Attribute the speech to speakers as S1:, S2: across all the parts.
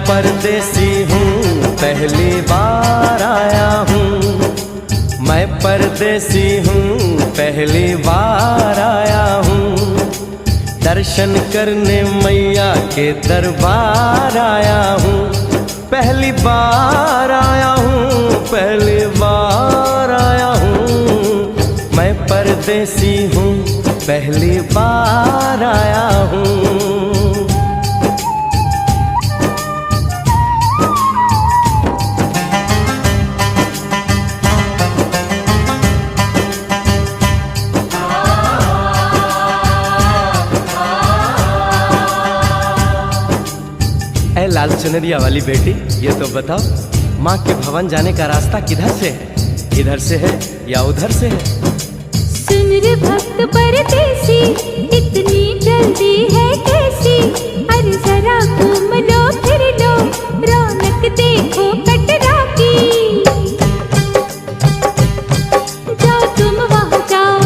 S1: परदेसी हूँ पहली बार आया हूँ। मैं परदेसी हूँ पहली बार आया हूँ। दर्शन करने मैया के दरबार आया हूँ। पहली बार आया हूँ, पहली बार आया हूँ। मैं परदेसी हूँ पहली बार आया हूँ। ऐ लाल चुनरिया वाली बेटी, ये तो बताओ माँ के भवन जाने का रास्ता किधर से है? इधर से है या उधर से है?
S2: सुन रे भक्त परदेसी, इतनी जल्दी है कैसी? अरे जरा घूम लो फिर लो, रौनक देखो कटरा की। जाओ तुम वहाँ जाओ,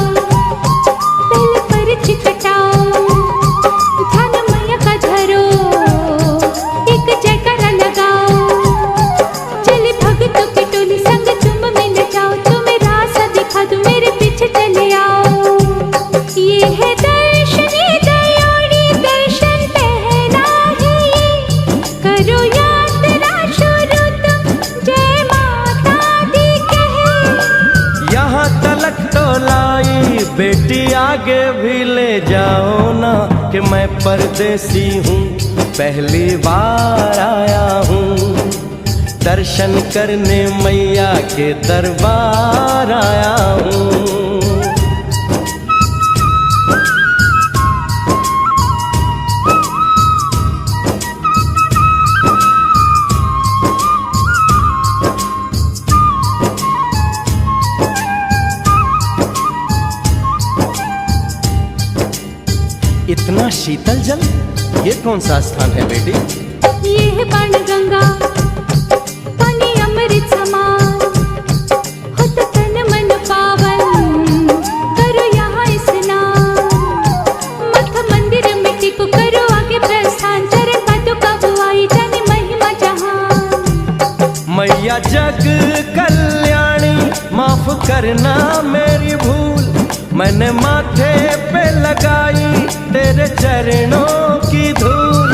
S2: पहले पर्ची कटाओ, ध्यान मैया का धरो, एक जयकारा लगाओ। चले भक्तों की टोली संग तुम मिल जाओ, तुम्हें रास्ता दिखा दूं, मेरे पीछे चले आओ। ये है दर्शन, ये दयाड़ी दर्शन पहला है ये। करो यात्रा शुरू तुम, जय माता दी कहे।
S1: यहाँ तलक तो लाई बेटी, आगे भी ले जाओ ना, कि मैं परदेसी हूँ पहली बार आया हूँ। दर्शन करने मैया के दरबार आया हूँ। इतना शीतल जल, ये कौन सा स्थान है बेटी?
S2: ये है बाणगंगा, पानी अमृत समान, होत तन मन पावन, करो यहाँ स्नान। मठ मंदिर में टिको, करो आगे प्रस्थान, चरण पादुका बुआई, जाने महिमा जहान।
S1: मैया जग कल्याणी, माफ करना मेरी भूल, मैंने माथे पे लगाई तेरे चरणों की धूल।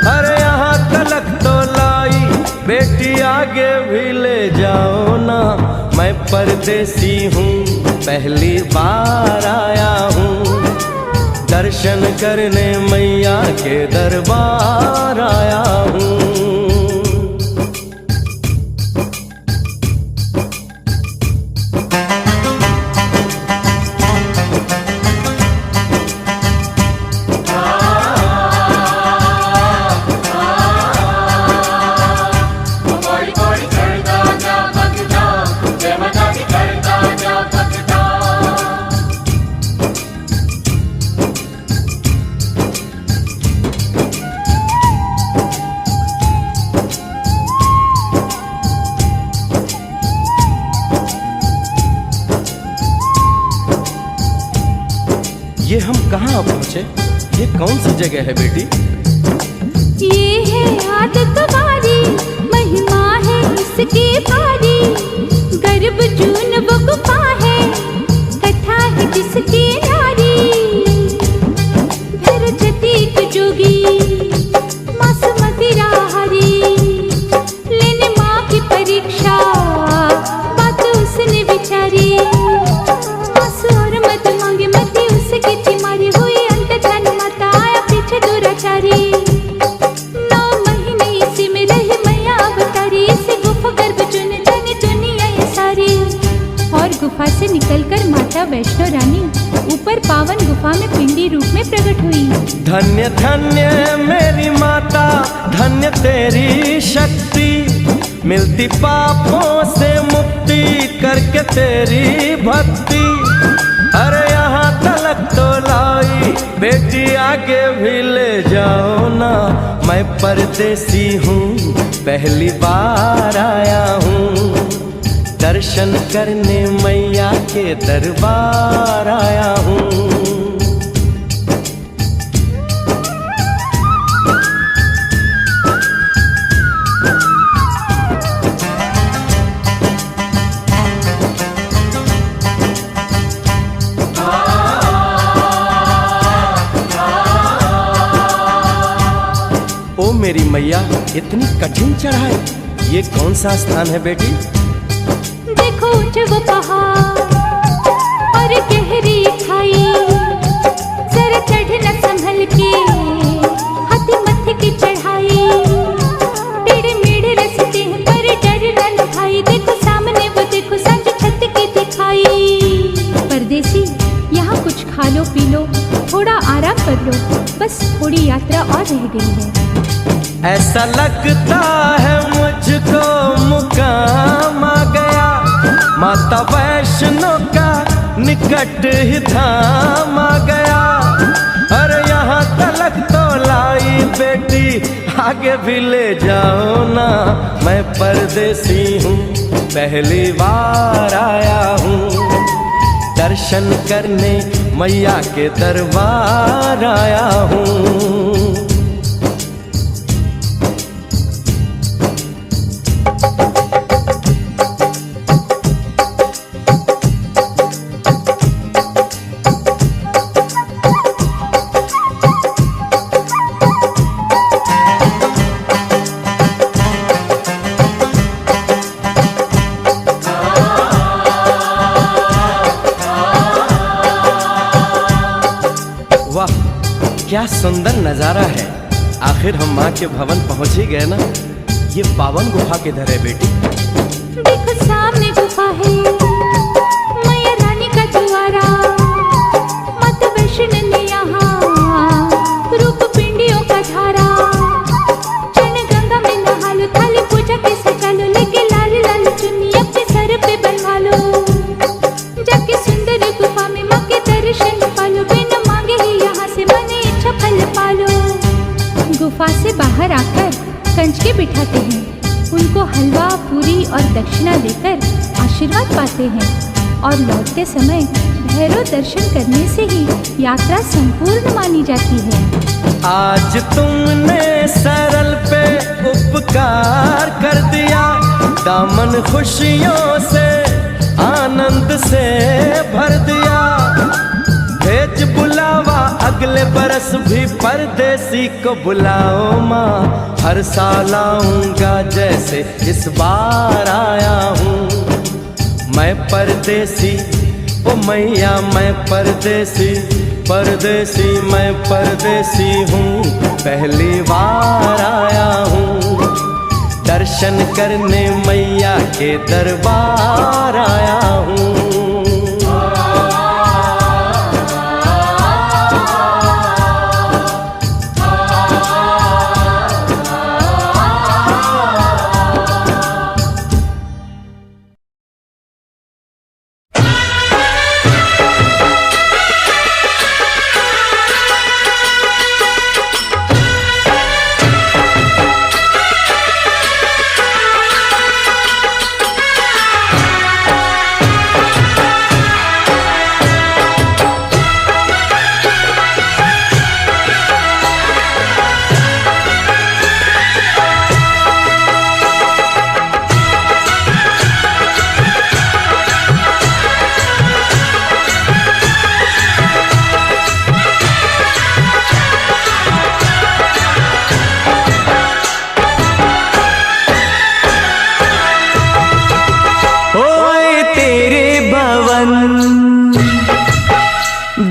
S1: अरे यहाँ तलक तो लाई बेटी, आगे भी ले जाओ ना, मैं परदेसी हूँ पहली बार आया हूँ। दर्शन करने मैया के दरबार आया हूँ। ये हम कहाँ पहुँचे? ये कौन सी जगह है बेटी?
S2: ये है आदत वारी, महिमा है इसकी भारी। गर्भ जून वो गुफा है, कथा है जिसकी नारी। भैरव जतीक जोगी, मासूमती राहरी, लेने माँ की परीक्षा, बात उसने विचारी। मासू और मत मांगे, मती उसकी थी मारी, हुई अंत धन माता, आया पीछे दुराचारी। 9 महीने इसी में रही मैया अवतारी, इसी गुफा गर्भ चुन जाने दुनिया ये सारी। और गुफा से निकलकर माता वैष्णो रानी ऊपर पावन गुफा में पिंडी रूप में प्रकट हुई।
S1: धन्य धन्य मेरी माता, धन्य तेरी शक्ति, मिलती पापों से मुक्ति करके तेरी भक्ति। अरे यहाँ तलक तो लाई बेटी, आगे भी ले जाओ ना, मैं परदेसी हूँ पहली बार आया हूँ। दर्शन करने मैया के दरबार आया हूँ। मेरी मैया, इतनी कठिन चढ़ाई, ये कौन सा स्थान है बेटी?
S2: देखो ऊंचे वो पहाड़ और गहरी खाई, जरा चढ़ना संभल के, हाथी मत्थे की चढ़ाई, टेढ़े मेढ़े रास्ते हैं पर डरना न भाई, देखो सामने वो देखो सांझ छत की दिखाई। परदेसी यहाँ कुछ खा लो पी लो, थोड़ा आराम कर लो, बस थोड़ी यात्रा और रह गई है।
S1: ऐसा लगता है मुझको मुकाम आ गया, माता वैष्णो का निकट ही धाम आ गया। अरे यहाँ तलक तो लाई बेटी, आगे भी ले जाओ ना, मैं परदेसी हूँ, पहली बार आया हूँ, दर्शन करने मैया के दरबार आया हूँ। वाह, क्या सुंदर नजारा है। आखिर हम माँ के भवन पहुंच ही गए ना। ये पावन गुफा किधर है बेटी?
S2: देखो सामने गुफा है, मैया रानी का द्वारा, माता वैष्णो ने यहाँ रूप पिंडियों का धारा, चरण गंगा में नहा लो, थाली पूजा के सजा लो, लेके लाल लाल चुन्नी अपने सर पे बनवा लो, जाके सुंदर गुफा में माँ के दर्शन पालो, बिना मांगे ही यहाँ से मन इच्छा फल पालो। गुफा से बाहर आकर कंचके बिठाते हैं, उनको हलवा पूरी और दक्षिणा देकर आशीर्वाद पाते हैं, और लौटते समय भैरव दर्शन करने से ही यात्रा संपूर्ण मानी जाती है।
S1: आज तुमने सरल पे उपकार कर दिया, दामन खुशियों से आनंद से भर दिया, भेज बुलावा अगले बरस भी परदेसी को बुलाओ माँ, हर साल आऊंगा जैसे इस बार आया हूँ। मैं परदेसी ओ मैया, मैं परदेसी, परदेसी मैं परदेसी हूँ, पहली बार आया हूँ, दर्शन करने मैया के दरबार आया हूँ।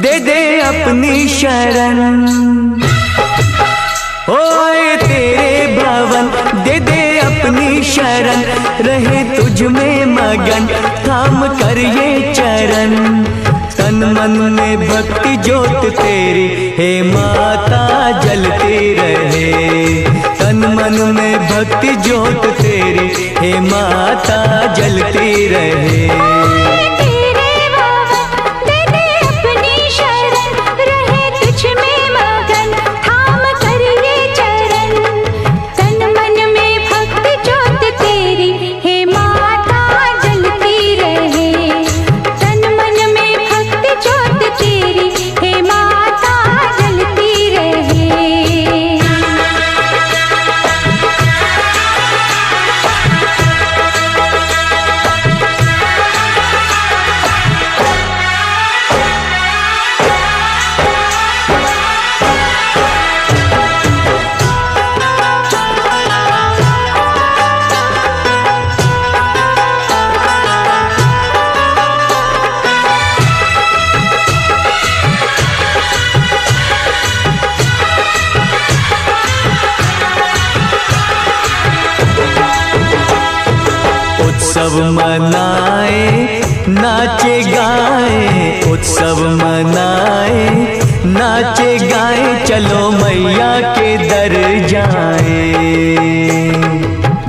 S3: दे दे अपनी शरण, ओए तेरे भवन दे दे अपनी शरण, रहे तुझ में मगन थाम कर ये चरण, तन मन में भक्ति ज्योत तेरी हे माता जलती रहे, तन मन में भक्ति ज्योत तेरी हे माता जलती रहे। उत्सव मनाए नाचे गाए, उत्सव मनाए नाचे गाए, चलो मैया के दर जाए।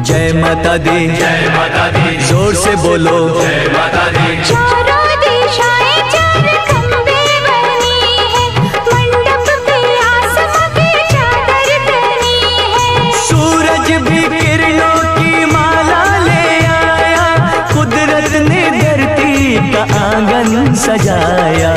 S3: जय माता दी, जय माता दी, जोर से बोलो जय माता दी।
S2: चारों दिशाएं चार खंबे बनी है, मंडप पे आसमां की चादर तनी है।
S3: सूरज भी किरणों की माला ले आया, कुदरत ने धरती का आंगन सजाया।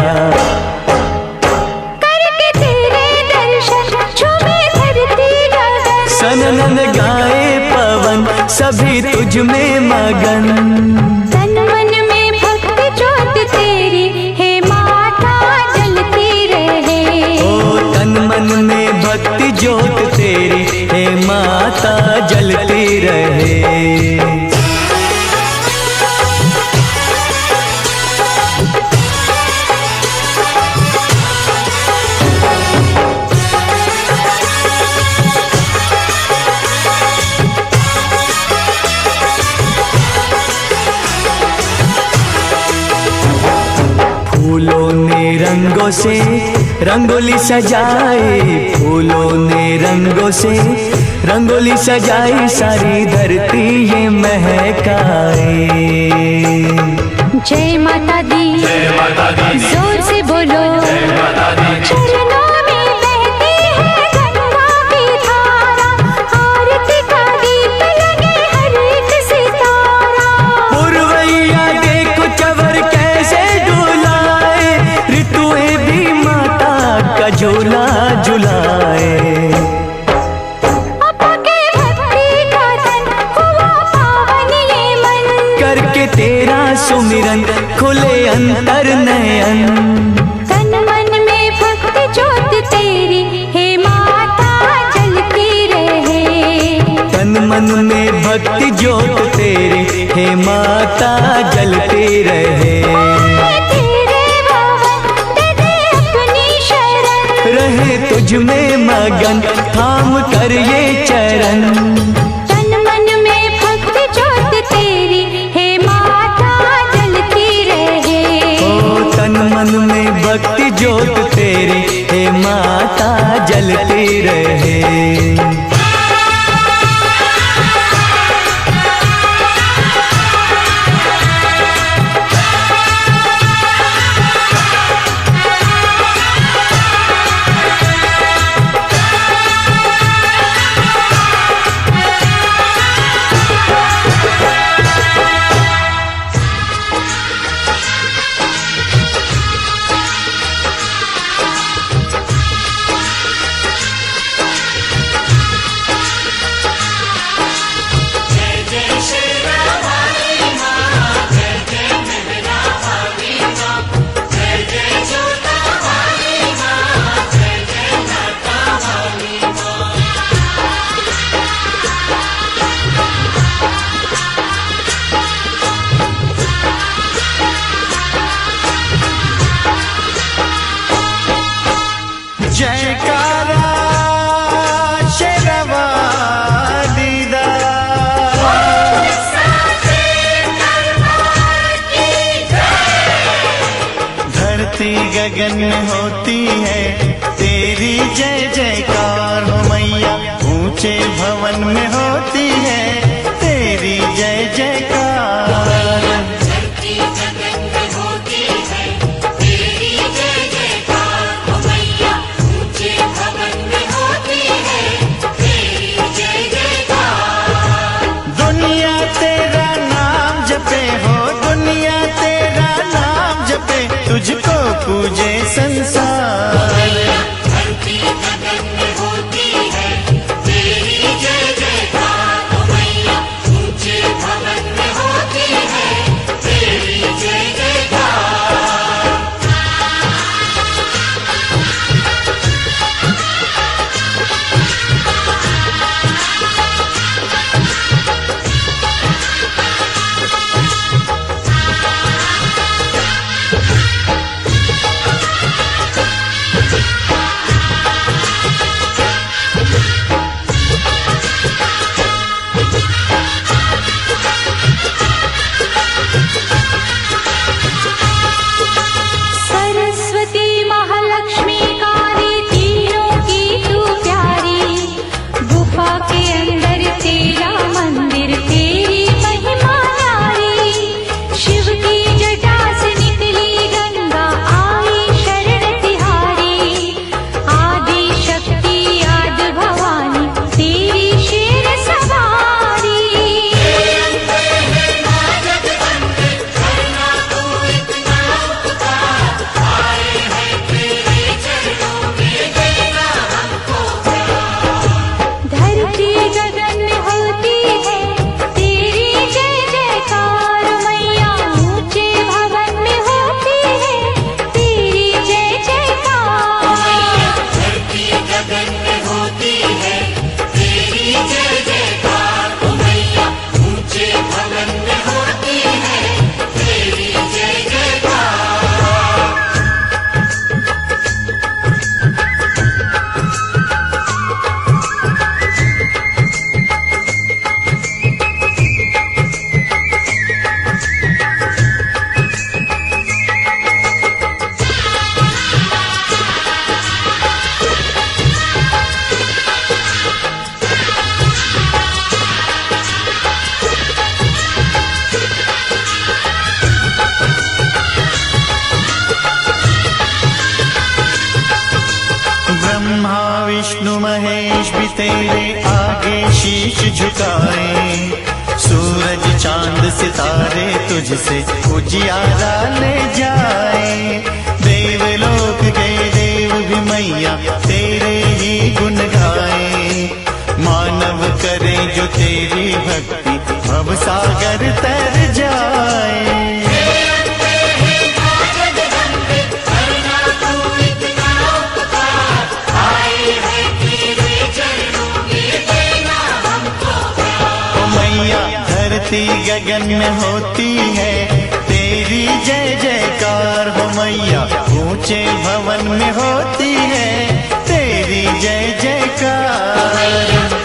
S2: करके तेरे दर्शन झूमे धरती गगन,
S3: सनन गाए पवन सभी तुझ में मगन।
S2: तन मन में भक्ति ज्योत तेरी हे माता जलती रहे।
S3: ओ तन मन में भक्ति ज्योत तेरी हे माता जलती रहे। फूलों ने रंगों से रंगोली सजाए, फूलों ने रंगों से रंगोली सजाई, सारी धरती ये महकाए।
S2: जय माता दी,
S3: जय माता दी,
S2: जोर से बोलो
S3: जय माता दी।
S2: चरणों में बहती है गंगा की धारा, आरती का दीप लगे हर एक सितारा।
S3: पुरवैया देखो चवर कैसे डुलाए, ऋतुएं भी माता का झूला झुलाए।
S2: अपा के भक्ति का धन हुआ पावन ये मन,
S3: करके तेरा सुमिरन खुले अंतर नयन।
S2: तन मन में भक्ति ज्योत तेरी हे माता जलती रहे।
S3: तन मन में भक्ति ज्योत तेरी हे माता जलती रहे।
S2: तेरे भवन दे दे अपनी शरण,
S3: रहे तुझ में मगन थाम कर ये चरण।
S2: तन मन में भक्ति ज्योत तेरी हे माता जलती रहे।
S3: ओ तन मन में भक्ति ज्योत तेरी हे माता जलती रहे।
S1: जयकारा शेरवाली दा, धरती गगन में होती है तेरी जय जयकार हो मैया, ऊंचे भवन में होती है तेरी जय जयकार। दुनिया तेरा नाम जपे हो, दुनिया तेरा नाम जपे, तुझको पूजे संसार।
S4: झुकाएं। सूरज चांद सितारे तुझसे उजियारा ले जाए। देवलोक के देव भी मैया तेरे ही गुण गाए। मानव करे जो तेरी भक्ति भव सागर तर जाए। धरती गगन में होती है तेरी जय जयकार हो मैया। ऊंचे भवन में होती है तेरी जय जयकार।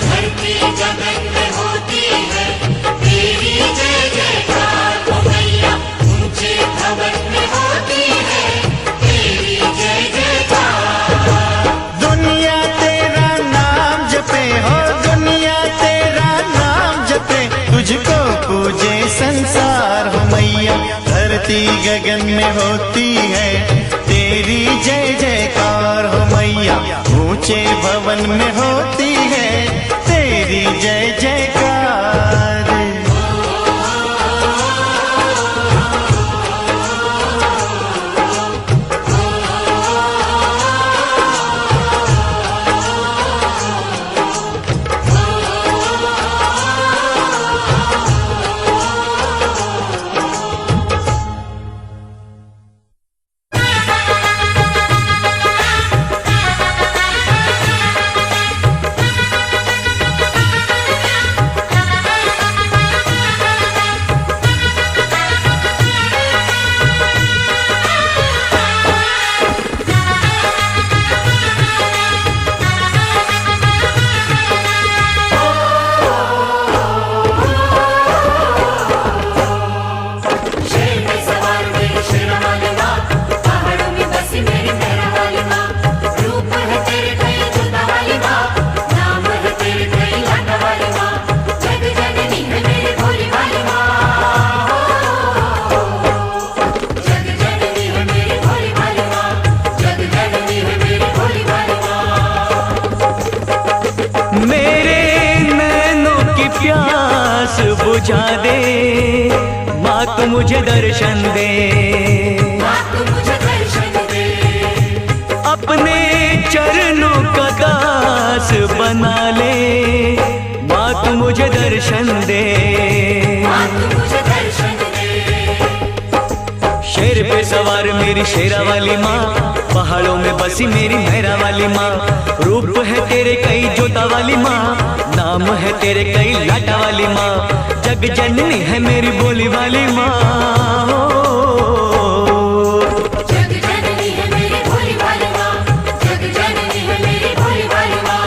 S5: धरती गगन में होती है तेरी जय जयकार हो मैया। ऊंचे भवन में होती है तेरी जय जयकार।
S4: दुनिया तेरा नाम जपे हो, दुनिया तेरा नाम जपे, तुझको पूजे संसार हो मैया। धरती गगन में होती है तेरी जय जयकार हो मैया। ऊंचे भवन में होती है तेरी जय जयकार।
S3: बुझा दे माँ तू मुझे दर्शन दे।
S5: माँ तू मुझे दर्शन दे।
S3: अपने चरणों का दास बना ले माँ तू मुझे दर्शन दे।
S5: माँ तू मुझे दर्शन दे।
S3: शेर पे सवार मेरी शेरा वाली माँ, पहाड़ों में बसी मेरी मेहरा वाली माँ। रूप है तेरे कई जोता वाली माँ, नाम है तेरे कई लाटा वाली माँ। जग जननी है मेरी बोली वाली माँ।
S5: जग जननी है मेरी भोली वाली माँ। जग जननी है मेरी भोली वाली माँ।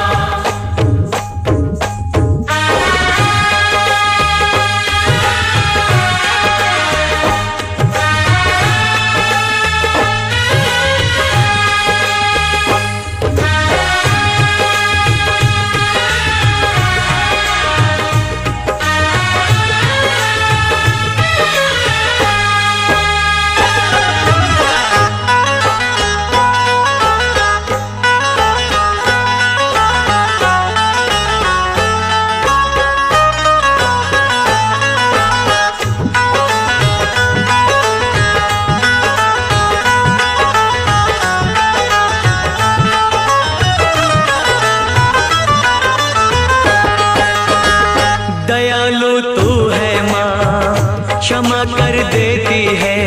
S3: दयालु तू है माँ, क्षमा कर देती है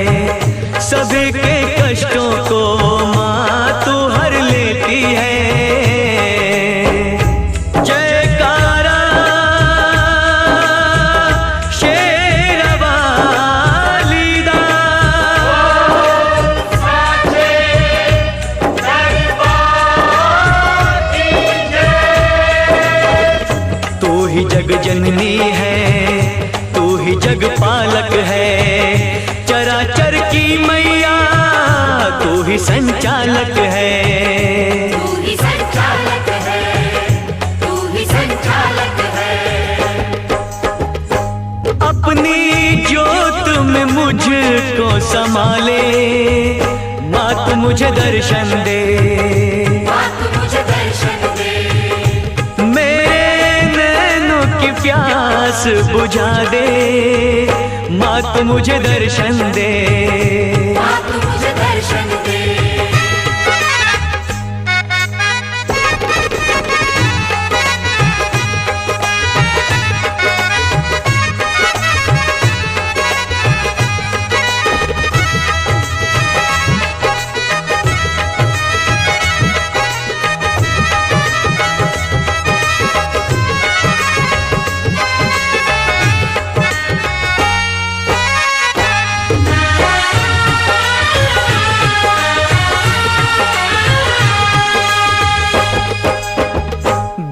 S3: सभी के कष्टों को माँ तू हर लेती है। जयकारा शेरा वाली दा। तू ही जग जननी है, तू ही जग पालक है। चराचर की मैया तू ही संचालक है।
S5: तू ही संचालक है। तू ही संचालक है।
S3: अपनी जोत में मुझको संभाले माँ तू मुझे दर्शन दे।
S5: माँ तू मुझे दर्शन दे।
S3: मेरे नैनों की प्यास बुझा दे, माँ तू मुझे दर्शन दे।
S5: माँ तू मुझे दर्शन दे।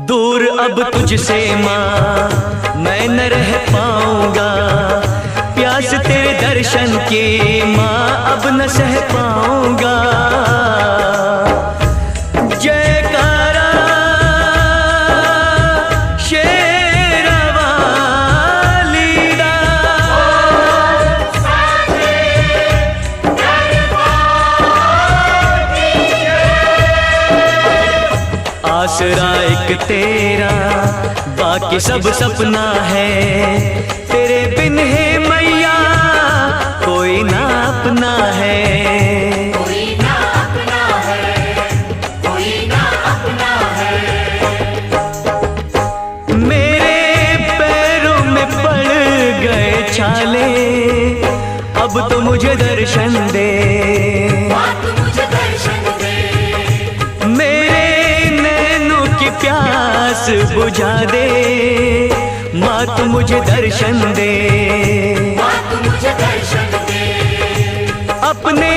S3: दूर अब तुझसे माँ मैं न रह पाऊंगा, प्यास तेरे दर्शन की माँ अब न सह पाऊंगा। जयकारा शेरवाली दा, आसरा एक तेरा बाकी सब सपना है, तेरे बिन है मैया कोई ना अपना है।
S5: कोई ना अपना है, कोई ना अपना है।
S3: मेरे पैरों में पड़ गए छाले, अब तो मुझे दर्शन दे।
S5: माँ तू मुझे दर्शन दे।
S3: मेरे नैनों की प्यास बुझा दे, माँ तू मुझे दर्शन दे।
S5: माँ तू मुझे दर्शन दे।
S3: अपने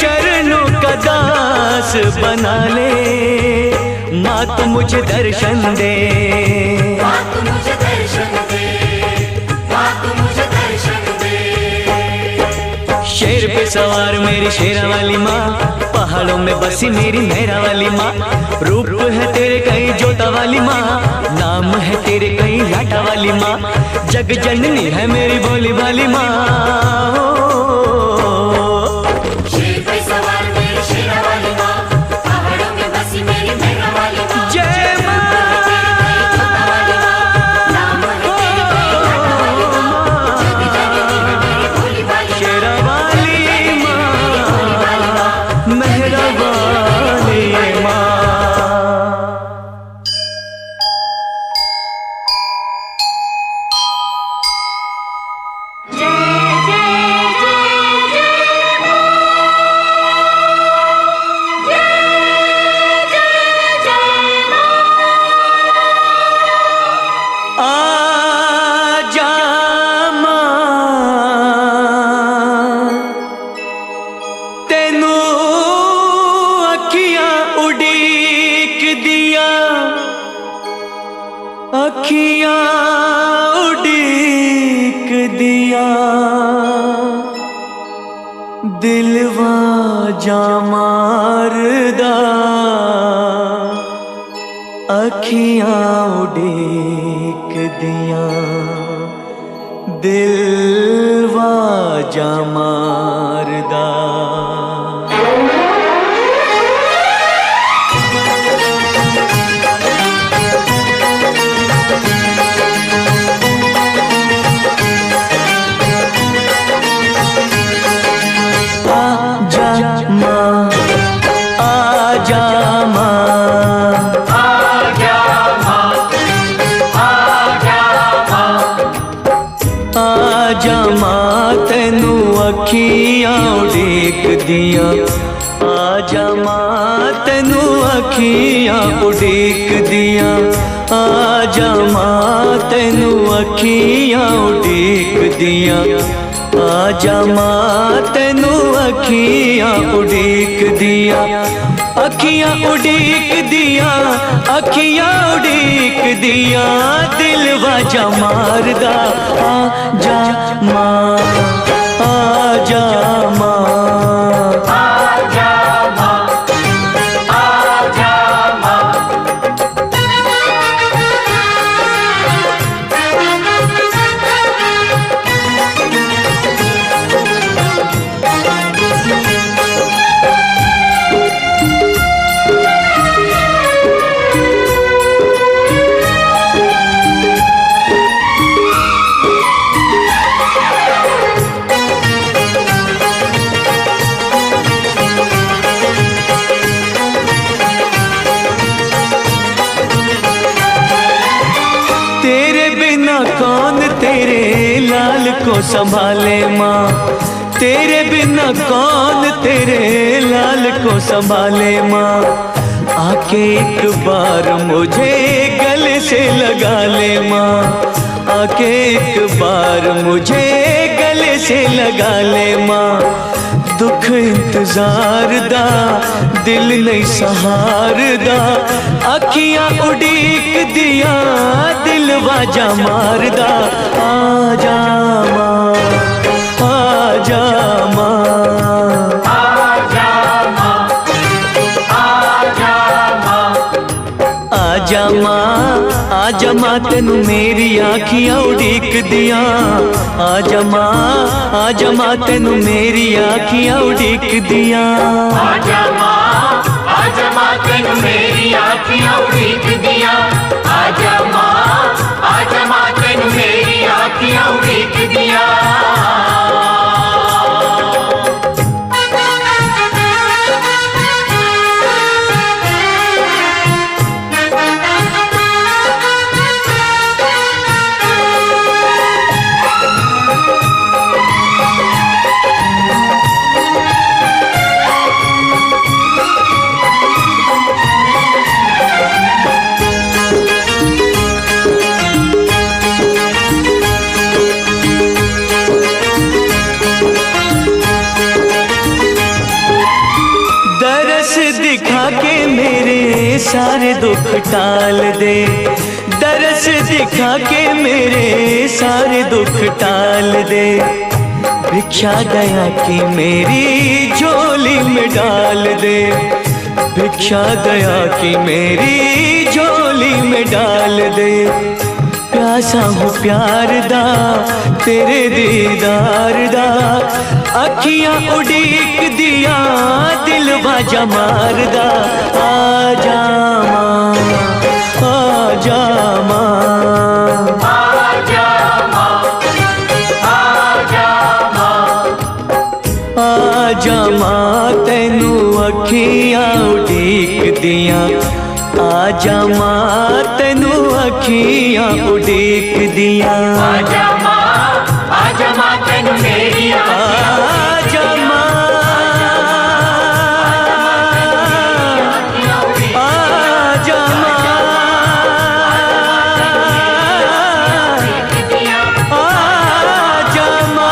S3: चरणों का दास बना ले, माँ तू मुझे दर्शन दे।
S5: माँ तू मुझे दर्शन दे। माँ तू मुझे दर्शन दे।
S3: शेर पे सवार मेरी शेरा वाली माँ, पहाड़ों में बसी मेरी मेरा वाली माँ। रूप है तेरे कहीं जोता वाली माँ, नाम है तेरे कहीं लाटा वाली माँ। जग जननी है मेरी भोली भाली माँ।
S5: शेर पे सवार मेरी शेरा वाली माँ, पहाड़ों में बसी मेरी मेरा वाली माँ।
S3: जय माँ।
S5: नाम है तेरे कहीं लाटा वाली माँ। जग जननी है मेरी भोली भाली माँ।
S3: शेरा वाली माँ, मेहरा वाली माँ। आजा मां तेनू अखियां उड़ीक दिया, अखियां उड़ीक दिया। दिलवा जा मारदा, अखियां उड़ीक दिया। दिलवा जा मारदा। आजा माँ, आजा माँ, आजा माँ तेनू अखियां उड़ीक दिया। आजा माँ तेनू अखियां उड़ीक दिया। आजा माँ तेनू अखियां उड़ीक दिया। आजा माँ तेनू अखियां उड़ीक दिया। अखियां उड़ीक दिया, अखियां उड़ीक दिया। दिलवा जा मारदा, आजा माँ, आजा माँ, आजा माँ, आजा माँ। को संभाले माँ, तेरे बिना कौन तेरे लाल को संभाले माँ। आके एक बार मुझे गले से लगा ले माँ, आके एक बार मुझे गले से लगा ले माँ। दुख इंतजार दा दिल नहीं सहार दा, अखियां उड़ीक दिया दिल वाजा मार दा। आजा माँ, आजा माँ, आजा माँ, आजा माँ तेनू मेरी आखियां उड़ीक दिया। आजा माँ, आजा माँ तेनू मेरी आखियां उड़ीक दिया।
S5: आजा माँ तेनू मेरी आँखियाँ उड़ीक दिया। आजा माँ तेनू मेरी आँखियाँ उड़ीक दिया।
S3: दिखा के मेरे सारे दुख टाल दे, दरस दिखा के मेरे सारे दुख टाल दे। भिक्षा दया की मेरी झोली में डाल दे, भिक्षा दया की मेरी झोली में डाल दे। प्यासा हूँ प्यार दा तेरे दीदार दा, अखियां उड़ीक दिया दिल बाजा मार दा। आजा माँ, आजा माँ,
S5: आजा माँ,
S3: आजा माँ तेनू अखियां उड़ीक दिया। आजा माँ तेनू अखियां उड़ीक दिया।
S5: आजा माँ तेनू मेरी
S3: आजा माँ, आजा माँ, आजा माँ।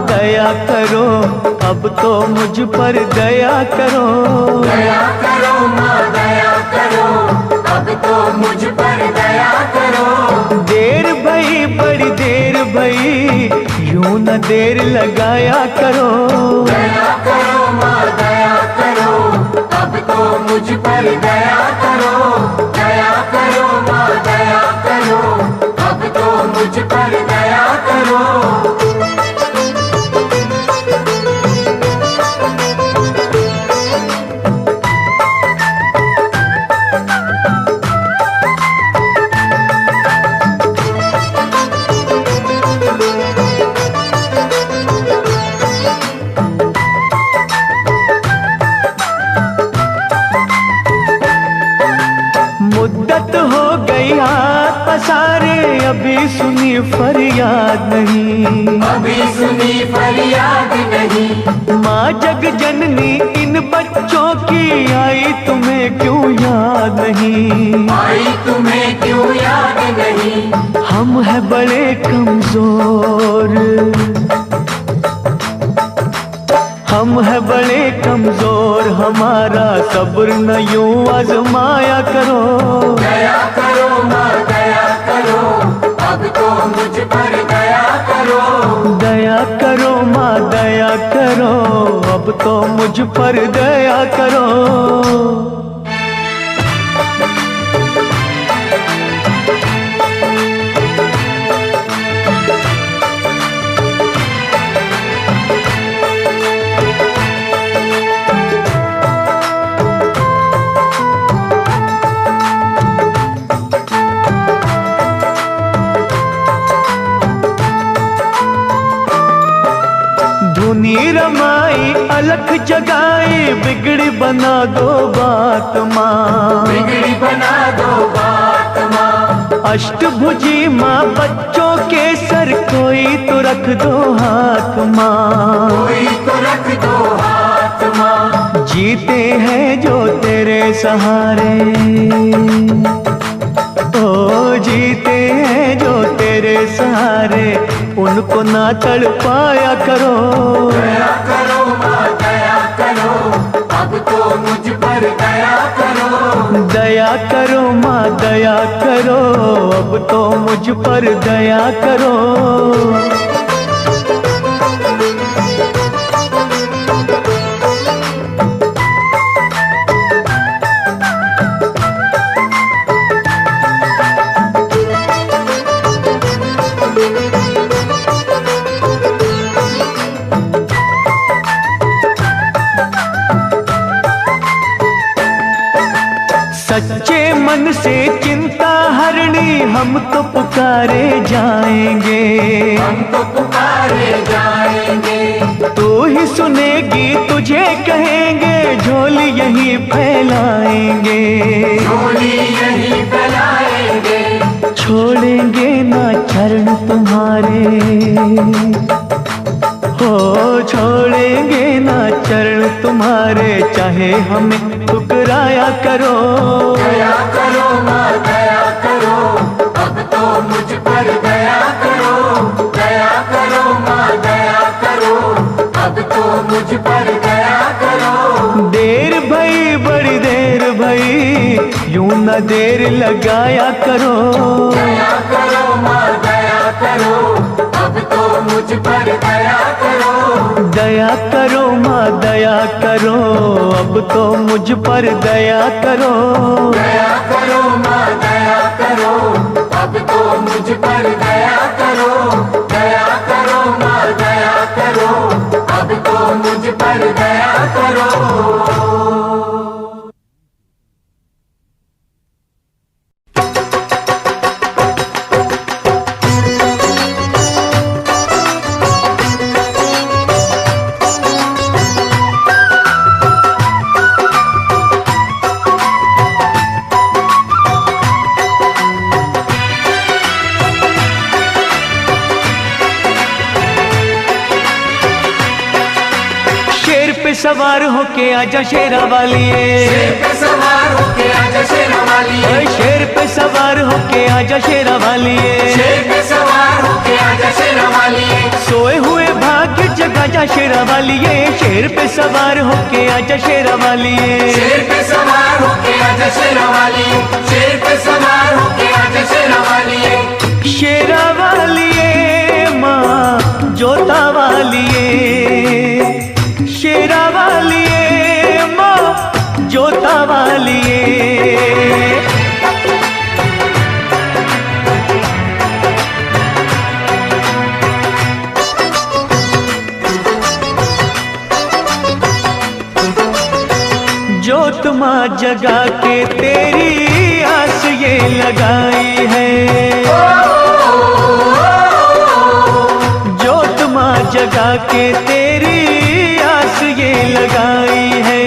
S3: दया करो अब तो मुझ पर दया करो।
S5: दया करो माँ दया करो, अब तो मुझ पर दया करो।
S3: देर भई बड़ी देर भई, यूं न देर लगाया करो।
S5: दया करो माँ दया करो, अब तो मुझ पर दया करो। दया करो माँ दया करो, अब तो मुझ पर दया करो।
S3: मुद्दत हो गई हाथ पसारे, अभी सुनी फरियाद नहीं।
S5: अभी सुनी फरियाद नहीं।
S3: माँ जग जननी इन बच्चों की आई तुम्हें क्यों याद नहीं।
S5: आई तुम्हें क्यों याद नहीं।
S3: हम हैं बड़े कमजोर, हम हैं बड़े कमजोर, हमारा सब्र न यूं आजमाया करो।
S5: दया करो माँ दया करो, अब तो मुझ पर दया करो।
S3: दया करो माँ दया करो, अब अब तो मुझ पर दया करो। धुनी रमाई अलख जगाई बिगड़ी बना दो बात माँ,
S5: बिगड़ी बना दो बात माँ।
S3: अष्टभुजी माँ बच्चों के सर कोई तो रख दो हाथ माँ,
S5: कोई तो रख दो हाथ माँ।
S3: जीते हैं जो तेरे सहारे, ओ जीते हैं जो तेरे सहारे, उनको ना तड़पाया करो।
S5: दया करो माँ दया करो, अब तो मुझ पर दया करो।
S3: दया करो माँ दया करो, अब तो मुझ पर दया करो। सच्चे मन से चिंता हरणी हम तो पुकारे जाएंगे,
S5: हम तो पुकारे जाएंगे।
S3: तू ही सुनेगी तुझे कहेंगे, झोली यही फैलाएंगे,
S5: झोली यही फैलाएंगे।
S3: छोड़ेंगे ना चरण तुम्हारे, हो छोड़ेंगे ना चरण तुम्हारे, चाहे हमें ठुकराया करो।
S5: दया करो माँ दया करो, अब तो मुझ पर दया करो। दया करो माँ दया करो, अब तो मुझ पर दया करो।
S3: देर भई बड़ी देर भई, यूं न देर लगाया करो।
S5: दया करो माँ दया करो, अब तो मुझ पर दया करो।
S3: दया करो माँ दया करो, अब तो मुझ पर दया करो।
S5: दया करो माँ दया करो, अब तो मुझ पर दया करो। दया करो माँ दया करो, अब तो मुझ पर दया करो।
S3: सवार होके आजा शेरा वालिए,
S5: शेर पे सवार होके आजा शेरा वालिए।
S3: ओए शेर पे सवार होके आजा शेरा वालिए,
S5: शेर पे सवार होके आजा शेरा वालिए।
S3: सोए हुए भाग्य जगा जा शेरा वालिए, शेर पे सवार होके आजा शेरा वालिए।
S5: शेर पे सवार होके आजा शेरा वालिए, शेर पे सवार होके आजा शेरा वालिए।
S3: शेरा वालिए माँ जोता वालिए, शेरा वालिए माँ जोता वालिए। जोत माँ जगा के तेरी आस ये लगाई है, जोत माँ जगा के तेरी आस ये लगाई है।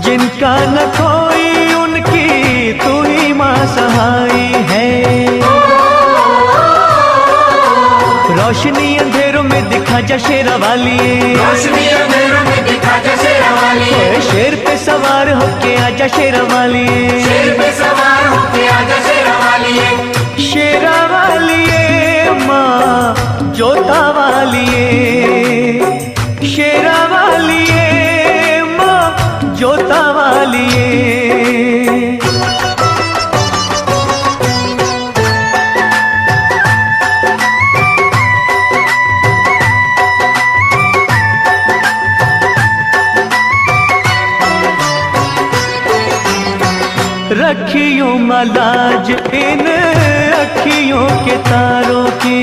S3: जिनका न कोई उनकी तू ही माँ सहाई है। रोशनी अंधेरों में दिखा जा शेरा वालिए,
S5: रोशनी अंधेरों में दिखा जा शेरा वालिए।
S3: शेर पे सवार होके आजा शेरा वालिए,
S5: शेर पे सवार होके आजा शेरा वालिए।
S3: शेरा वालिए माँ जोता वालिए, शेरा वालिए माँ जोता वालिए। रखियो मलाज इन अखियों के तारों की,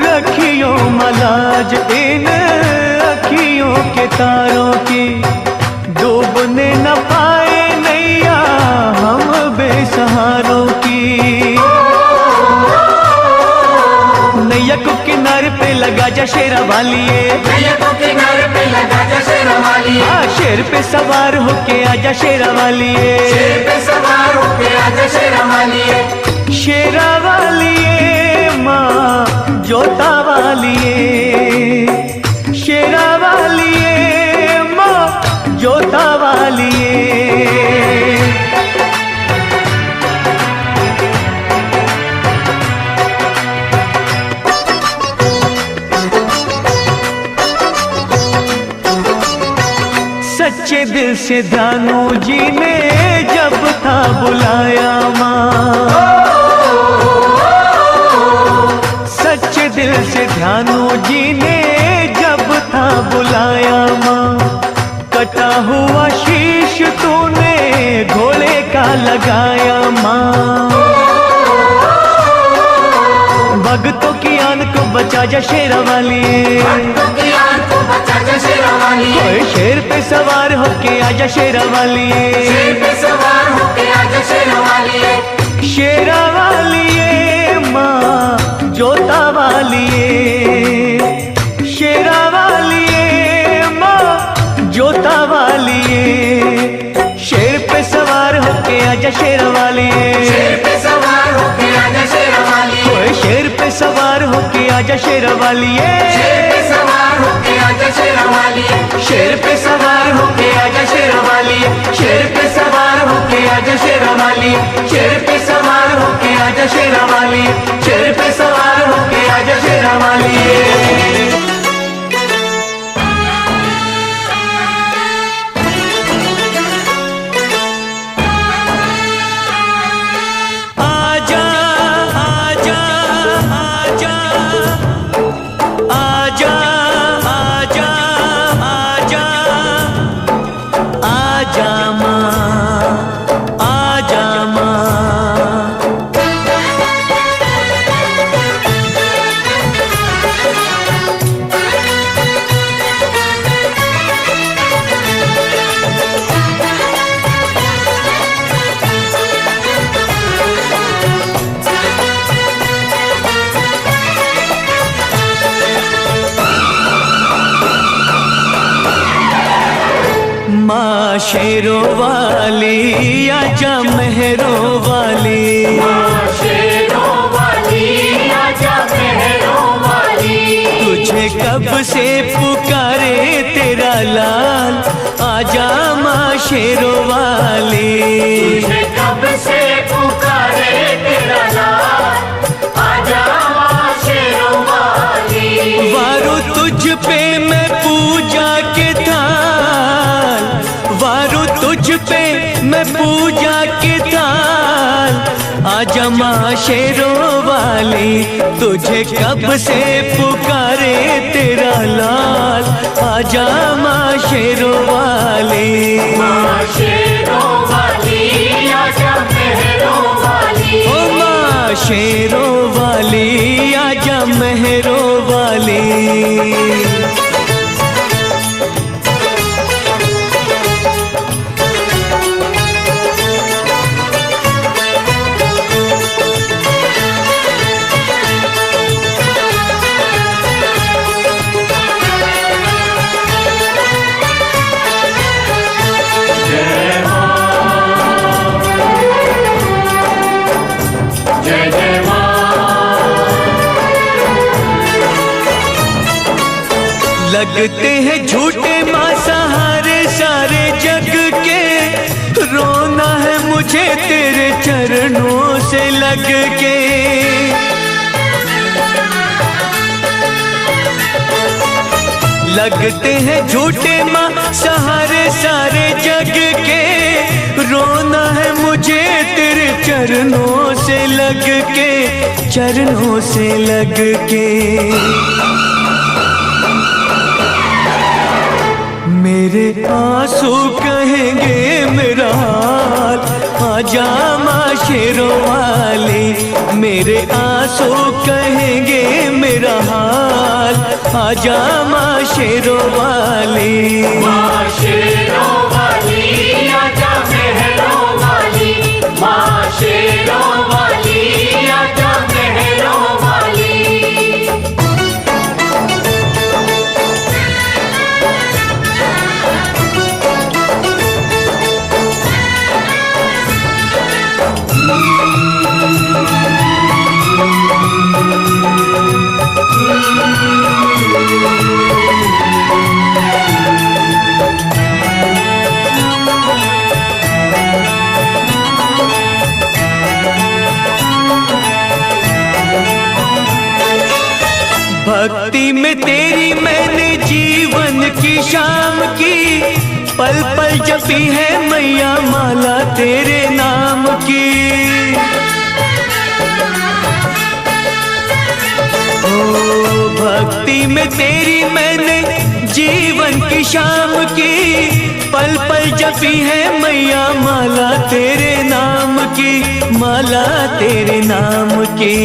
S3: रखियो मलाज इन अखियों के तारों की। डूबने न पाए नैया हम बेसहारों की। नैया को किनारे पे लगा जा शेरा वालिए,
S5: नैया को किनारे पे लगा जा शेरा वालिए,
S3: शेर पे सवार होके आजा शेरा वालिए,
S5: शेर पे सवार होके आजा शेरा वालिए।
S3: शेरा वालिए माँ जोता वालिए, शेरा वालिए माँ जोता वालिए। सच्चे दिल से दानू जी ने जब था बुलाया माँ, सच्चे दिल से ध्यानू जी ने जब था बुलाया माँ। कटा हुआ शीश तूने घोड़े का लगाया माँ। भक्तों की आन को बचा जा शेरा वालिए,
S5: भक्तों की आन को बचा जा शेरा वालिए,
S3: कोई शेर पे सवार होके आजा शेरा वालिए,
S5: शेर पे सवार होके आजा शेरा वालिए।
S3: शेरा वालिए माँ जोता वालिए, शेरा वालिए माँ जोता वालिए। शेर पे सवार होके आजा शेरा वालिए,
S5: शेर पे सवार होके आजा शेरा वालिए,
S3: कोई शेर पे सवार होके आजा शेरा वालिए,
S5: शेर पे सवार होके आजा शेरा वालिए,
S3: शेर पे सवार होके आजा शेरा वालिए, शेर पे सवार होके आजा शेरा वालिए, शेर पे सवार होके आजा शेरा वालिए, शेर पे सवार होके आजा शेरा वालिए। आजा आजा आजा आजा आजा आजा आजा माँ आजा माँ। माँ शेरों वाली आजा मेहरों वाली,
S5: शेरों वाली आजा मेहरों वाली,
S3: तुझे कब से पुकारे तेरा लाल आजा माँ शेरों वाली।
S5: तुझे कब से पुकारे तेरा लाल आजा माँ शेरों वाली।
S3: वारो तुझ पे मैं पूजा के थाल, वारो तुझ पे मैं पूजा के थाल आजा माँ शेरों वाली। तुझे कब से पुकारे तेरा लाल आजा माँ शेरों वाली।
S5: माँ शेरों वाली आजा मेहरों वाली,
S3: ओ माँ शेरों वाली आजा मेहरों वाली।
S5: जय जय माँ।
S3: लगते हैं झूठे माँ सहारे सारे जग के, रोना है मुझे तेरे चरणों से लग के। लगते हैं झूठे माँ सहारे सारे जग के, रोना है मुझे तेरे चरणों से लग के, चरणों से लग के। मेरे मेरे आंसू कहेंगे मेरा हाल, आजा माँ शेरों वाली। मेरे आंसू कहेंगे मेरा हाल, आजा माँ शेरों वाली।
S5: माँ शेरों वाली आजा महरों वाली, माँ शेरों वाली आजा महरों वाली।
S3: भक्ति में तेरी मैंने जीवन की शाम की, पल पल जपी है मैया माला तेरे नाम की। ओ भक्ति में तेरी मैंने जीवन की शाम की, पल पल जपी है मैया माला तेरे नाम की, माला तेरे नाम की।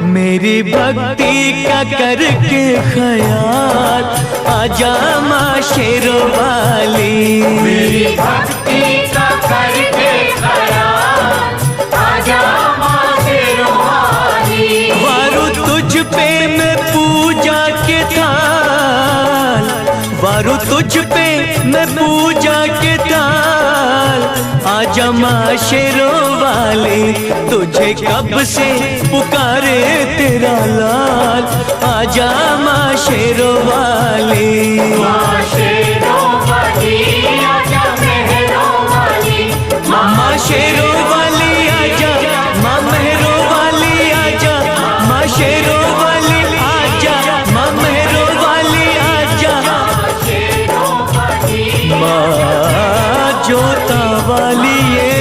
S3: मेरी भक्ति का करके ख्याल, आजा माँ शेरों वाली।
S5: मेरी भक्ति का करके ख्याल, आजा माँ शेरों वाली।
S3: वारू तुझ पे मैं पूजा के थाल, वारू तुझ पे मैं पूजा के थाल, आजा माँ शेरों वाली। तुझे कब से पुकारे तेरा लाल, आजा माँ शेरों वाली।
S5: माँ शेरों वाली आजा महरों वाली,
S3: माँ शेरों वाली आजा, माँ महरों वाली आजा, माँ शेरों वाली आजा, माँ महरों वाली आजा।
S5: शेरों वाली
S3: माँ जोता वाली ये,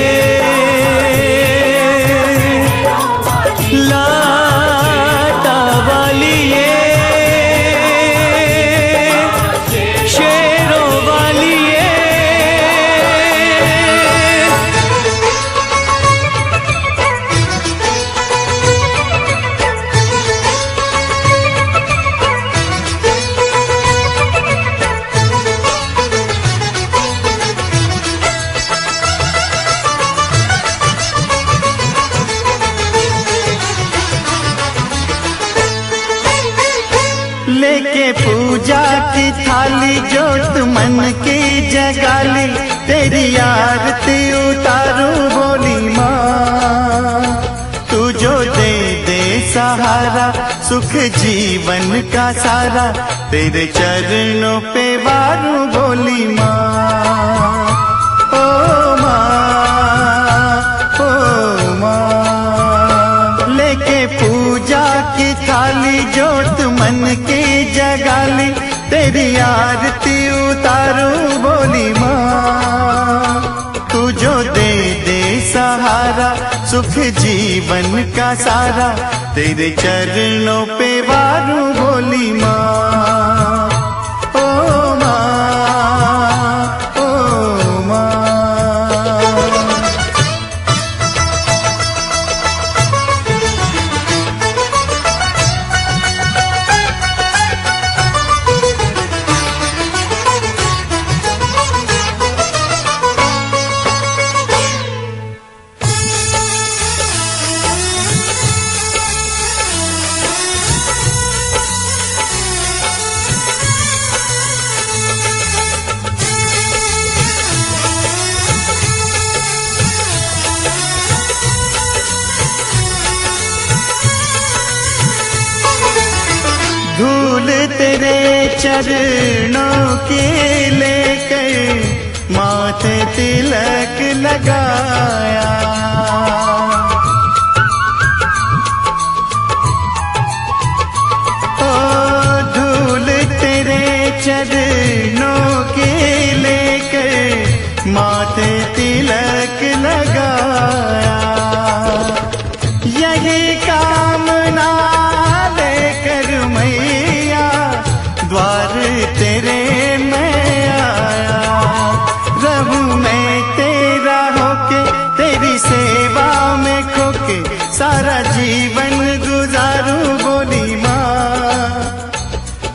S3: लाटा वाली ये, शेरों वाली ये।
S4: लेके पूजा की थाली जोत मन की जगाली, तेरी आरती उतारूं बोली माँ। तू जो दे दे सहारा, सुख जीवन का सारा, तेरे चरणों पे वारूं बोली माँ। ओ माँ, ओ माँ, लेके पूजा की थाली जोत मन की जगाली, तेरी आरती उतारूं बोली माँ। तू जो दे दे सहारा, सुख जीवन का सारा, तेरे चरणों पे वारूं बोली माँ। ओ माँ, ओ माँ। धूल तेरे चरणों की लेकर माथे तिलक लगाया। ओ धूल तेरे चरणों की लेकर माथे तिलक लगाया। यही कामना लेकर मैया तेरे मैं आया। रहूं मैं तेरा होके, तेरी सेवा में खोके, सारा जीवन गुजारूं बोली माँ।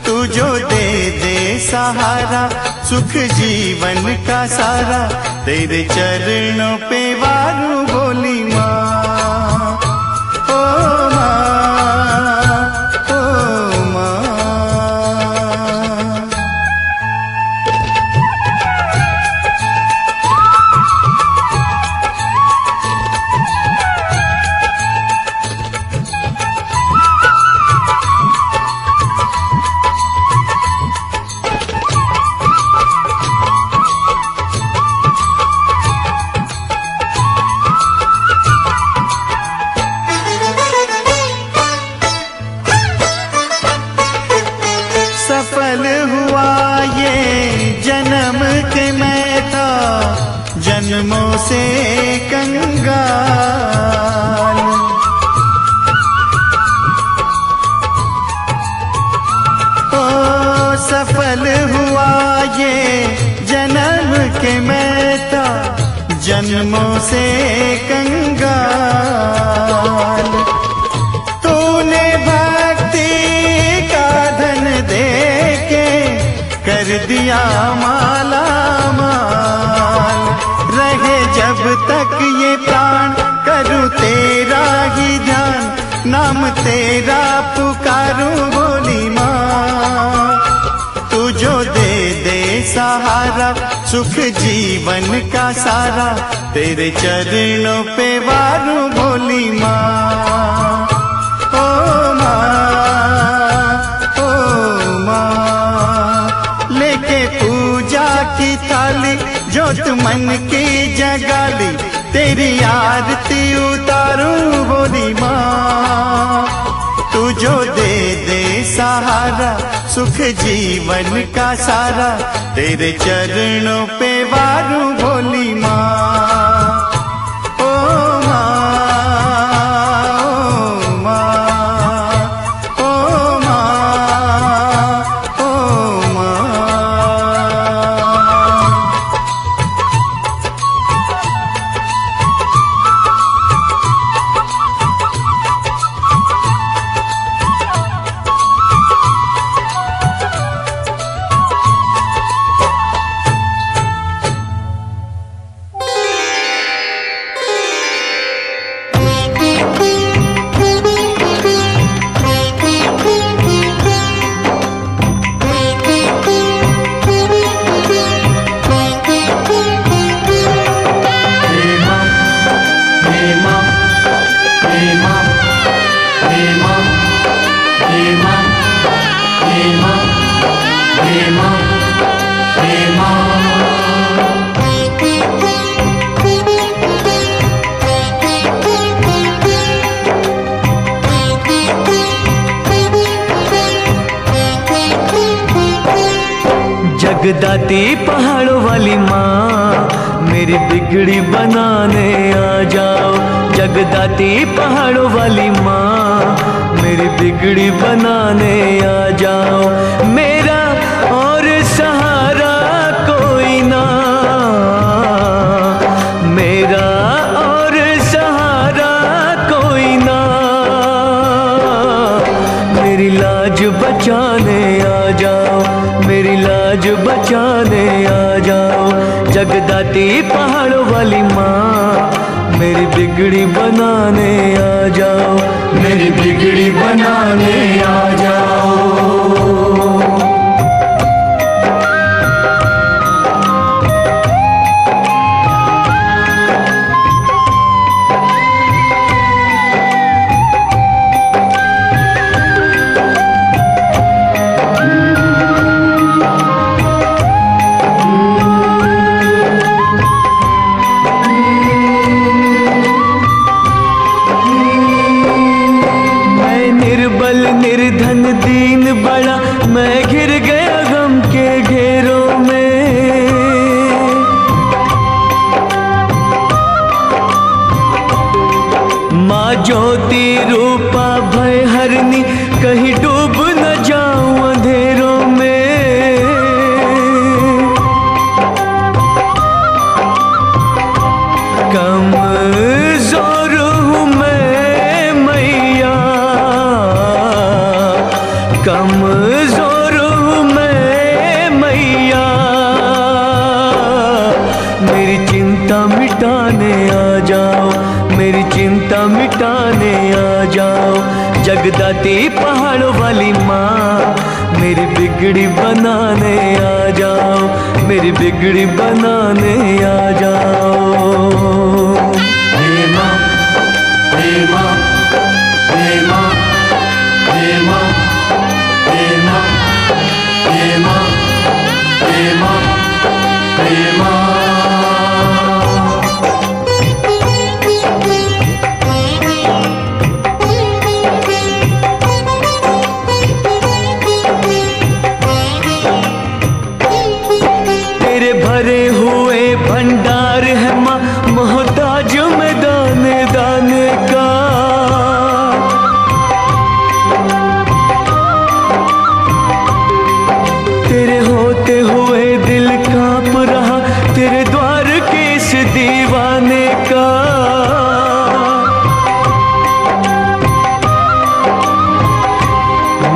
S4: तू जो दे दे सहारा, सुख जीवन का सारा, तेरे चरणों पे वारूं बोली माँ। ओ माँ, ओ माँ। सफल हुआ ये जन्म के मैं था, जन्मों से कंगाल। ओ सफल हुआ ये जन्म के मैं था, जन्मों से कंगाल। तूने भक्ति का धन दे के कर दिया माला माल। रहे जब तक ये प्राण, करूं तेरा ही ध्यान, नाम तेरा पुकारूं बोली माँ। तू जो दे दे सहारा, सुख जीवन का सारा, तेरे चरणों पे वारूं बोली माँ। ओ माँ, ओ माँ। लेके पूजा की थाली, जोत मन की जगाली, तेरी आरती उतारूं बोली माँ। तू जो दे दे सहारा, सुख जीवन का सारा, तेरे चरणों पे वारूं बोली माँ। ओ माँ, ओ माँ, ओ माँ, ओ माँ।
S3: जगदाती पहाड़ों वाली माँ, मेरी बिगड़ी बनाने आ जाओ। जगदाती पहाड़ों वाली माँ, मेरी बिगड़ी बनाने आ जाओ। मेरा और सहारा कोई ना, मेरा और सहारा कोई ना, मेरी लाज बचाने आ जाओ, मेरी लाज बचाने आ जाओ। जगदाती पहाड़ों वाली माँ, मेरी बिगड़ी बनाने आ जाओ, मेरी बिगड़ी बनाने आ जाओ। निर्धन दीन मिटाने आ जाओ, मेरी चिंता मिटाने आ जाओ। जगदाती पहाड़ों वाली माँ, मेरी बिगड़ी बनाने आ जाओ, मेरी बिगड़ी बनाने आ जाओ।
S4: हे माँ, हे माँ, हे माँ, हे माँ, हे माँ, हे माँ, हे माँ, हे माँ।
S3: तेरे भरे हुए भंडार है माँ, मोहताज में दाने दाने का। तेरे होते हुए दिल कांप रहा, तेरे द्वार के इस दीवाने का।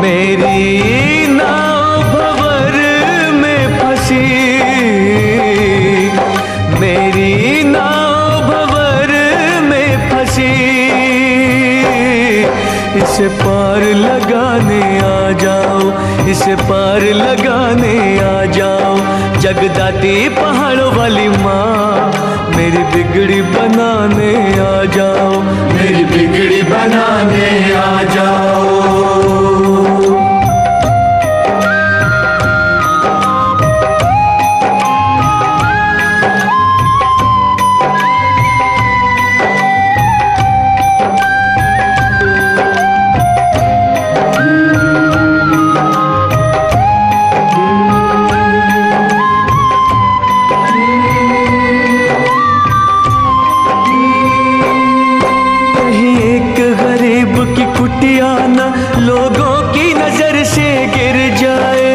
S3: मेरी नाव भंवर में फंसी, मेरी नाव भंवर में फंसी। इसे पार लगाने आ जाओ, इसे पार लगाने आ जाओ। जगदाती पहाड़ों वाली माँ, मेरी बिगड़ी बनाने आ जाओ, मेरी बिगड़ी बनाने आ जाओ। कुटिया न लोगों की नजर से गिर जाए।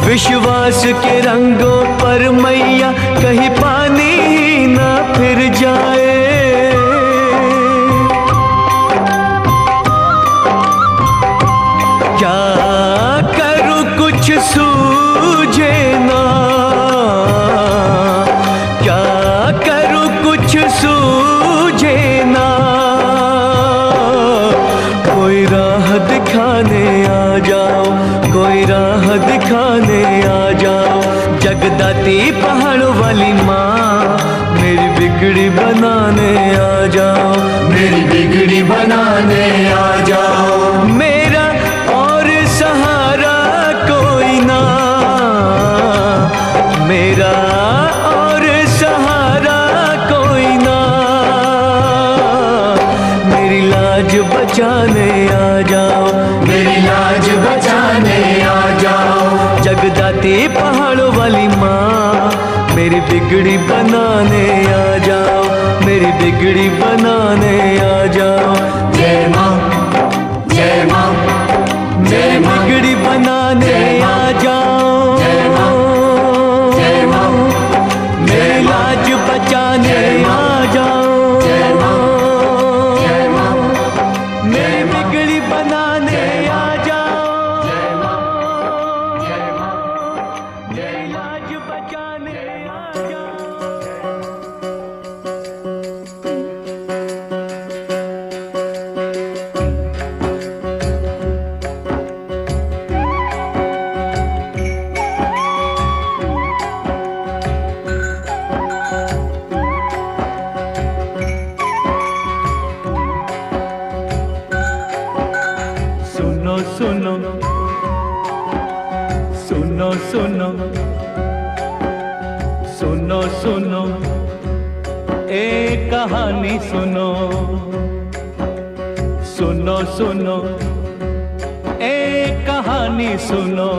S3: विश्वास के रंगों पर मैया कहीं पानी ही न फिर जाए। क्या करूं कुछ सूझे ना, सूझे ना। कोई राह दिखाने आ जाओ, कोई राह दिखाने आ जाओ। जगदाती पहाड़ों वाली माँ, मेरी बिगड़ी बनाने आ जाओ, मेरी बिगड़ी बनाने आ जाओ। मेरा और सहारा कोई ना, मेरा और सहारा कोई ना। मेरी लाज बचाने आ जाओ, मेरी लाज बचाने आ जाओ। जगदाती पहाड़ों वाली माँ, मेरी बिगड़ी बनाने आ जाओ, मेरी बिगड़ी बनाने आ जाओ।
S4: जय माँ, जय माँ, जय माँ,
S3: बिगड़ी बनाने आ जाओ।
S4: जय माँ, जय माँ,
S3: मेरी लाज बचाने आ जाओ।
S4: जय माँ, जय माँ,
S3: मेरी बिगड़ी बनाने आ जाओ।
S4: जय माँ, जय माँ,
S3: मेरी लाज बचाने आ जाओ। सुनो सुनो सुनो सुनो सुनो सुनो एक कहानी सुनो। सुनो सुनो एक कहानी सुनो।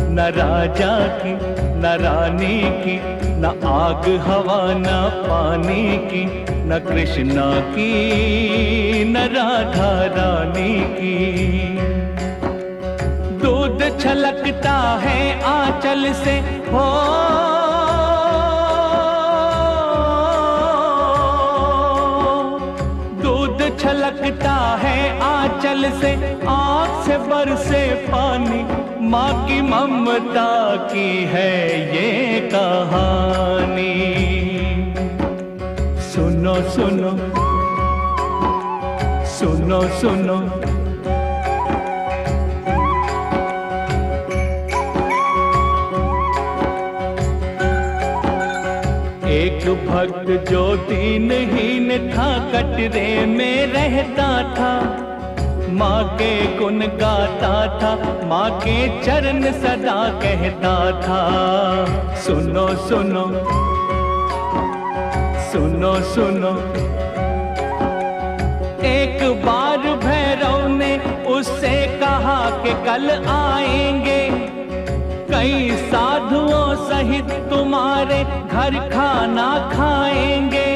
S3: न राजा की न रानी की, न आग हवा न पानी की, न कृष्णा की न राधा रानी की। दूध छलकता है आंचल से हो, दूध छलक
S1: छलकता है आंचल से, आँख से बरसे पानी, माँ की ममता की है ये कहानी। सुनो सुनो सुनो सुनो, एक भक्त जो दीनहीन था, कटरे में रहता था, माँ के गुण गाता था, माँ के चरण सदा कहता था। सुनो सुनो सुनो सुनो, एक बार भैरव ने उससे कहा कि कल आएंगे कई साधुओं सहित तुम्हारे घर खाना खाएंगे।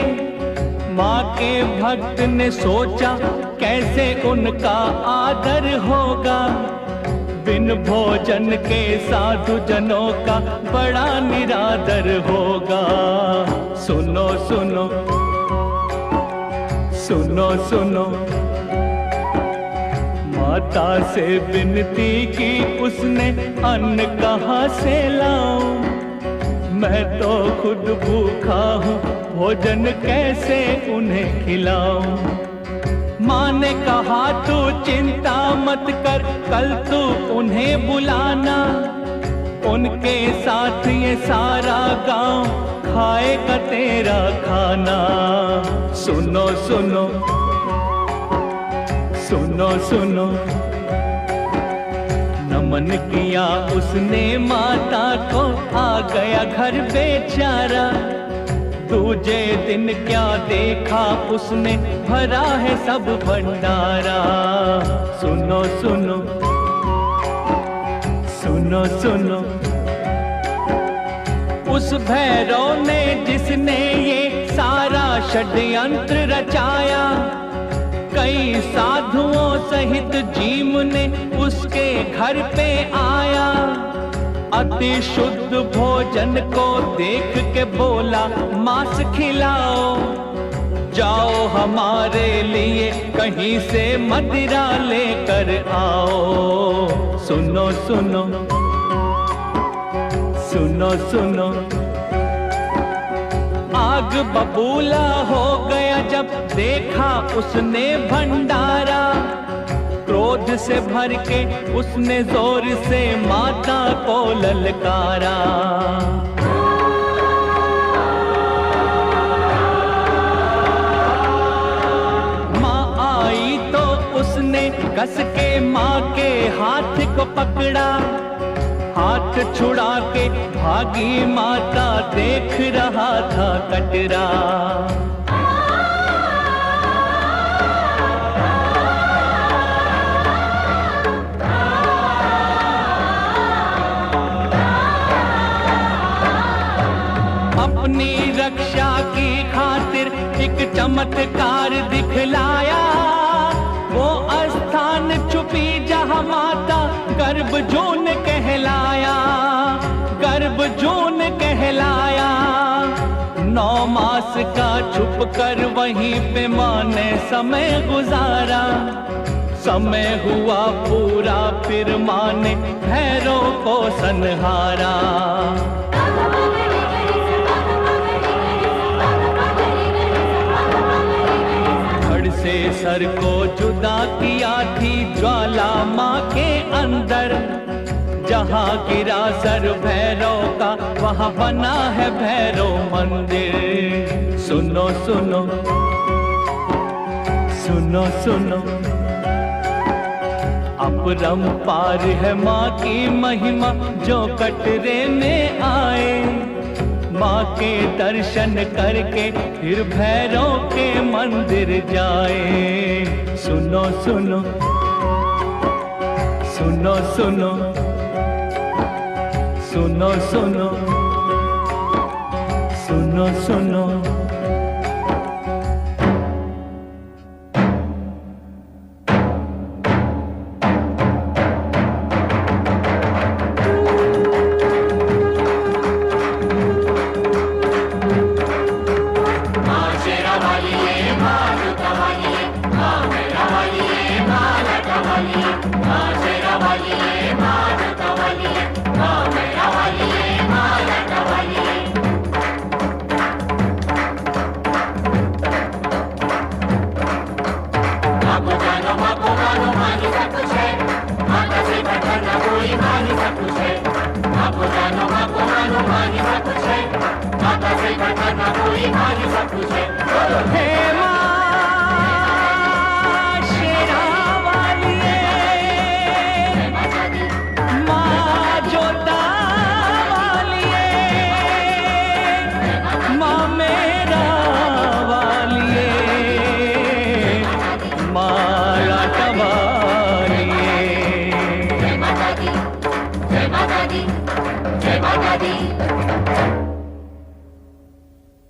S1: माँ के भक्त ने सोचा कैसे उनका आदर होगा, बिन भोजन के साधु जनों का बड़ा निरादर होगा। सुनो सुनो सुनो सुनो, माता से विनती की उसने, अन्न कहाँ से लाऊं, मैं तो खुद भूखा हूँ, भोजन कैसे उन्हें खिलाऊं। माँ ने कहा तू चिंता मत कर, कल तू उन्हें बुलाना, उनके साथ ये सारा गांव खाएगा तेरा खाना। सुनो सुनो सुनो सुनो, नमन किया उसने माता को, आ गया घर बेचारा। दूजे दिन क्या देखा उसने, भरा है सब भंडारा। सुनो सुनो सुनो सुनो, उस भैरव ने जिसने ये सारा षड्यंत्र रचाया, कई साधुओं सहित जीव ने उसके घर पे आया। अति शुद्ध भोजन को देख के बोला मांस खिलाओ, जाओ हमारे लिए कहीं से मदिरा लेकर आओ। सुनो सुनो सुनो सुनो, आग बबूला हो गया जब देखा उसने भंडारा। क्रोध से भर के उसने जोर से माता को ललकारा। माँ आई तो उसने कस के माँ के हाथ को पकड़ा, हाथ छुड़ा के भागी माता, देख रहा था कटरा। अपनी रक्षा की खातिर एक चमत्कार दिखलाया, वो स्थान छुपी जहाँ माता गर्भजून कहलाया, गर्भजून कहलाया। 9 मास का छुप कर वहीं पे माँ ने समय गुजारा। समय हुआ पूरा फिर माँ ने भैरव को संहारा। से सर को जुदा किया थी ज्वाला माँ के अंदर, जहाँ गिरा सर भैरव का वहाँ बना है भैरव मंदिर। सुनो सुनो सुनो सुनो, अपरंपार है माँ की महिमा, जो कटरे में आए माँ के दर्शन करके फिर भैरव के मंदिर जाए। सुनो सुनो सुनो सुनो सुनो सुनो सुनो सुनो।
S5: माँ शेरा वाली है, माँ जोता वाली है, माँ से बढ़कर ना कोई माही सब कुछ है। बोलो हे